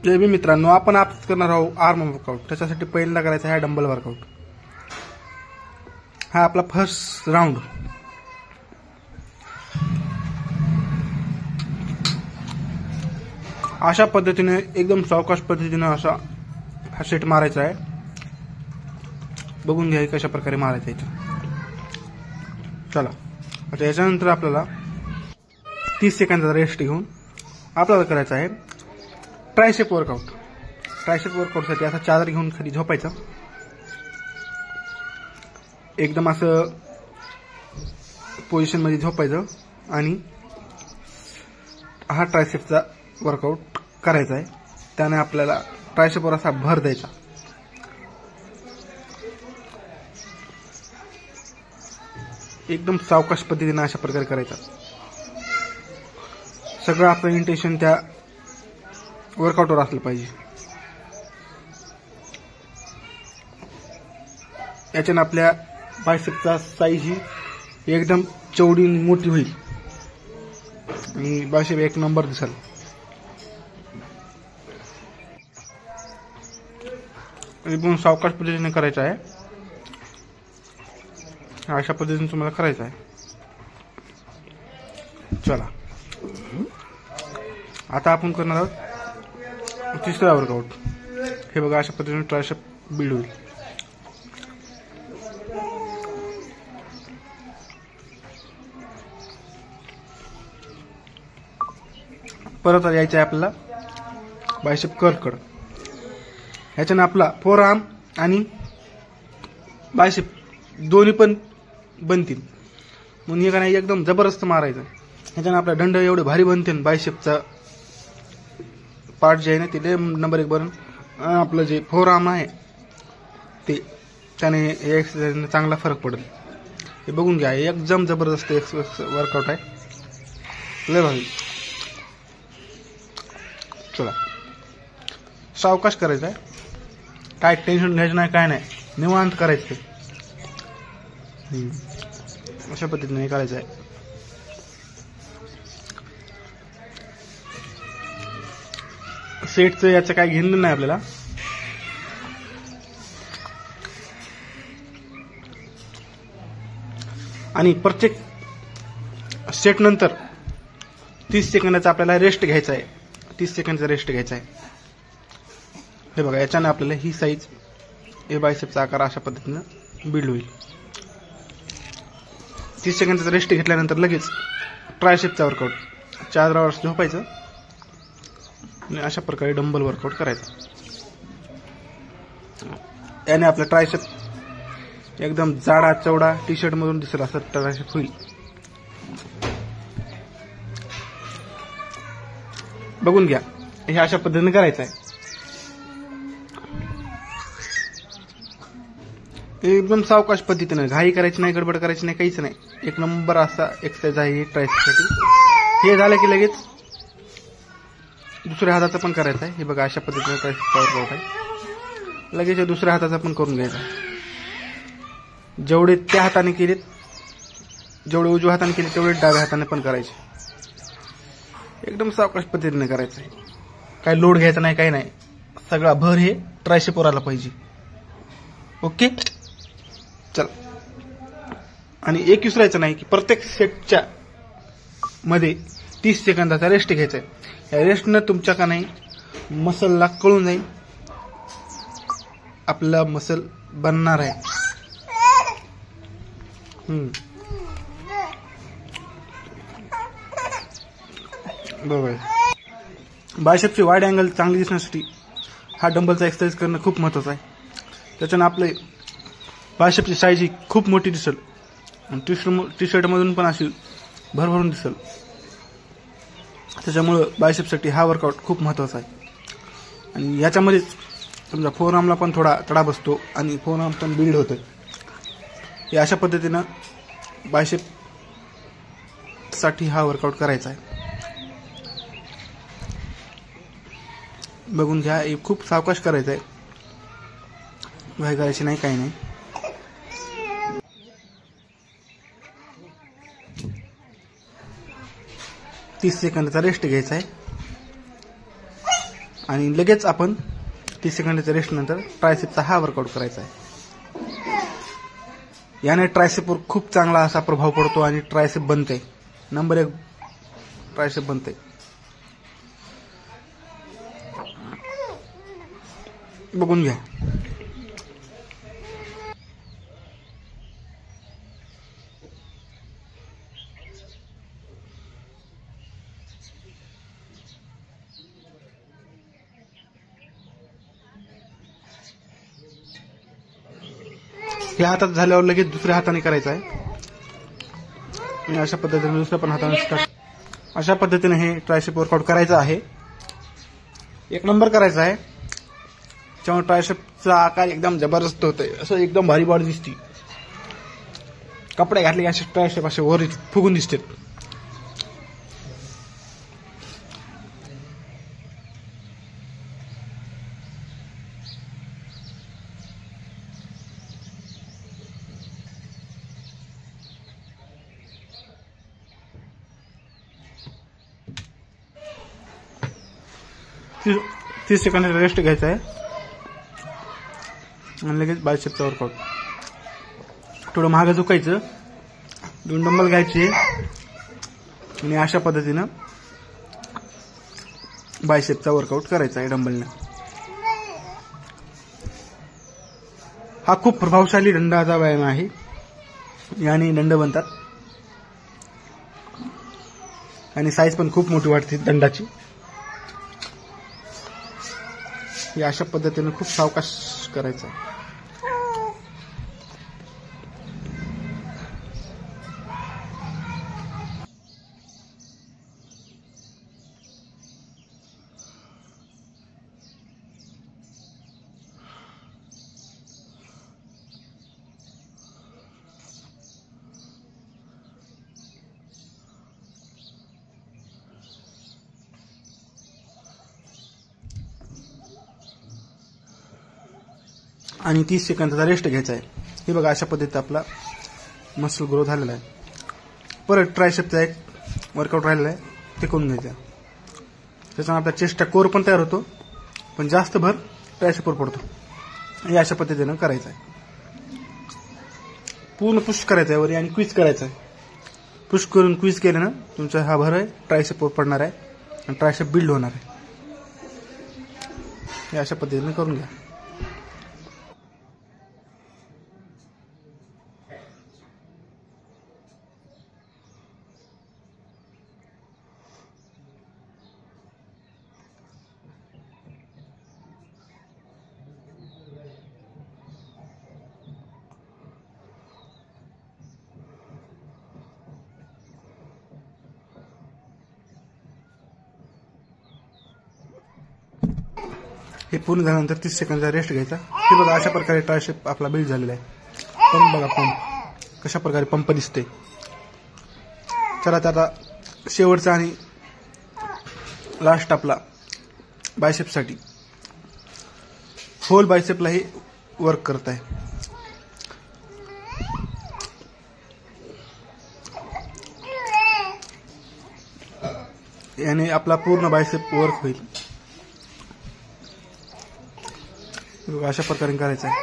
जय भीम मित्रांनो, आपण आज करणार आहोत आर्म वर्कआउट। त्याच्यासाठी पहिल्यांदा करायचा आहे डंबल वर्कआउट। हा आपला फर्स्ट राउंड। अशा पद्धतीने एकदम सावकाश पद्धतीने असा हा सेट मारायचा आहे। बघून घ्या कशा प्रकारे मारायचा आहे। चला, आता याच्यानंतर आपल्याला 30 सेकंदाचा रेस्ट घेऊन आपल्याला करायचा आहे ट्रायसेप वर्कआउट। ट्रायसेप वर्कआउटसाठी असा चादर घेऊन खाली झोपायचं, एकदम असं पोझिशन मध्ये झोपायचं आणि हा ट्रायसेपचा वर्कआउट करायचा आहे। त्याने आपल्याला ट्रायसेपवर असा भर द्यायचा। एकदम सावकाश पद्धतीने अशा प्रकारे करायचा। सगळं आपलं इंटेन्शन त्या वर्कआउटवर असलं पाहिजे। याच्याने आपल्या बायसेपचा साईज ही एकदम चौडी मोठी होईल आणि बायसेप एक नंबर दिसेल। एकदम सावकाश पद्धतीने करायचं आहे। अशा पद्धतीने तुम्हाला करायचं आहे। चला, आता आपण करणार आहोत तिसरा वर्कआउट। हे बघा, अशा पद्धतीने ट्रायसेप बिल्ड होईल। परत यायचं आहे आपल्याला बायसेप कर्लकडे। ह्याच्याने आपला फोर आर्म आणि बायसेप दोन्ही पण बनतील। म्हणून हे का नाही एकदम जबरदस्त मारायचं। ह्याच्याने आपला दंड एवढे भारी बनते, बायसेपचा पार्ट जे आहे ना ते नंबर 1 बनून आपलं जे फोर आर्म आहे ते त्याने एक्सरसाइजने चांगला फरक पडेल। हे बघून घ्या, एकदम जबरदस्त वर्कआउट आहे, लय भारी। चला, सावकाश करायचं आहे, काय टेन्शन घ्यायचं नाही, काय नाही, निवांत करायचं। अशा पद्धतीने करायचं आहे। सेटचं याचं काय घेणं नाही आपल्याला। आणि प्रत्येक सेट नंतर 30 सेकंदाचा आपल्याला रेस्ट घ्यायचा आहे। 30 सेकंदाचा रेस्ट घ्यायचा आहे। हे बघा, याच्याने आपल्याला ही साईज, हे बायसेपचा आकार अशा पद्धतीने बिल्ड होईल। 30 सेकंदाचा रेस्ट घेतल्यानंतर लगेच ट्रायसेपचा वर्कआउट। चादरावर झोपायचं आणि अशा प्रकारे डंबल वर्कआउट करायचं। याने आपला ट्रायसेप एकदम जाडा चौडा टी शर्ट मधून दिसेल असं ट्रायसेप होईल। बघून घ्या, हे अशा पद्धतीने करायचं आहे। एकदम सावकाश पद्धतीने, घाई करायची नाही, गडबड करायची नाही, काहीच नाही। एक नंबर असा एक्सरसाइज आहे ट्रायसेपसाठी। हे झालं की लगेच दुसऱ्या हाताचं पण करायचं आहे। हे बघा, अशा पद्धतीने ट्रायसेपचा वर्कआउट आहे। लगेच दुसऱ्या हाताचा पण करून घ्यायचा। जेवढे त्या हाताने केलेत, जेवढे उजव्या हाताने केले तेवढे डाव्या हाताने पण करायचे। एकदम सावकाश पद्धतीने करायचं आहे, काही लोड घ्यायचा नाही, काही नाही। सगळा भर हे ट्रायसेपवर आला पाहिजे। ओके, चल। आणि एक विसरायचं नाही की प्रत्येक सेटच्या मध्ये 30 सेकंदाचा रेस्ट घ्यायचा आहे। या रेस्टनं तुमच्या का नाही मसलला कळून जाईल आपला मसल बनणार आहे। बरोबर। बायसेपची वाईड अँगल चांगली दिसण्यासाठी हा डंबलचा एक्सरसाइज करणं खूप महत्त्वाचं आहे। त्याच्यानं आपले बायसेपची साईज ही खूप मोठी दिसेल आणि टी शर्ट मधून पण अशी भरभरून दिसेल। त्याच्यामुळं बायसेपसाठी हा वर्कआउट खूप महत्त्वाचा आहे। आणि याच्यामध्येच समजा फोर आर्मला पण थोडा तडा बसतो आणि फोर आर्म पण बिल्ड होतं। हे अशा पद्धतीनं बायसेप साठी हा वर्कआउट करायचा आहे। बघून घ्या, हे खूप सावकाश करायचं आहे, घाई करायची नाही, काही नाही। तीस सेकंदाचा रेस्ट घ्यायचा आहे। आणि लगेच आपण 30 सेकंदाच्या रेस्ट नंतर ट्रायसेपचा हा वर्कआउट करायचा आहे. याने ट्रायसेपवर खूप चांगला असा प्रभाव पडतो आणि ट्रायसेप बनते. नंबर 1 ट्रायसेप बनते. बघून घ्या. या हातात झाल्यावर लगेच दुसऱ्या हाताने करायचं आहे. आणि अशा पद्धतीने दुसऱ्या पण हाताने अशा पद्धतीने हे ट्रायसेप वर्कआउट करायचं आहे. 1 नंबर करायचा आहे. त्यामुळे ट्रायसेपचा आकार एकदम जबरदस्त होतोय. असं एकदम भारी बॉडी दिसते. कपडे घातले की असे ट्रायसेप असे वर फुगून दिसते. तीस सेकंदाचा रेस्ट घ्यायचा आहे आणि लगेच बायसेपचा वर्कआउट. थोडं मागं झुकायचं. 2 डंबल घ्यायचे आणि अशा पद्धतीनं बायसेपचा वर्कआउट करायचा आहे डंबलने. हा खूप प्रभावशाली दंडाचा व्यायाम आहे. याने दंड बनतात आणि साईज पण खूप मोठी वाटते दंडाची. हे अशा पद्धतीने खूप सावकाश करायचं. आणि 30 सेकंदाचा रेस्ट घ्यायचा आहे. हे बघा अशा पद्धतीत आपला मसल ग्रो झालेला आहे. परत ट्रायसेपचा एक वर्कआउट राहिलेला आहे ते करून घ्यायचं. त्याच्यामुळे आपला चेस्टचा कोर पण तयार होतो पण जास्त भर ट्रायसेपवर पडतो. हे अशा पद्धतीनं करायचं आहे. पूर्ण पुश करायचं आहे वरी आणि क्विज करायचं आहे. पुश करून क्विज केल्यानं तुमचा हा भर आहे ट्रायसेपवर पडणार आहे आणि ट्रायसेप बिल्ड होणार आहे. हे अशा पद्धतीने करून घ्या. हे पूर्ण झाल्यानंतर 30 सेकंदाचा रेस्ट घ्यायचा. हे बघा अशा प्रकारे ट्रायसेप आपला बिल्ड झालेला आहे. पंप बघा, पंप कशा प्रकारे पंप दिसते. चला तर आता शेवटचा आणि लास्ट आपला बायसेपसाठी होल बायसेपला हे वर्क करत आहे. याने आपला पूर्ण बायसेप वर्क होईल. अशा प्रकारे करायचं आहे.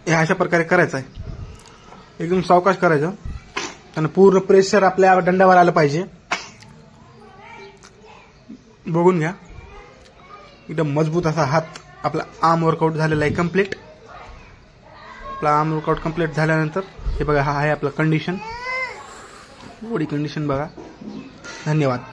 हे अशा प्रकारे करायचं आहे. एकदम सावकाश करायचं आणि पूर्ण प्रेशर आपल्या दंडावर आलं पाहिजे. बघून घ्या. एकदम मजबूत असा हात आपला आर्म वर्कआउट झालेला आहे कंप्लीट. आपला आर्म वर्कआउट कंप्लीट झाल्यानंतर हे बघा हा आहे आपला कंडिशन, बॉडी कंडिशन बघा. धन्यवाद.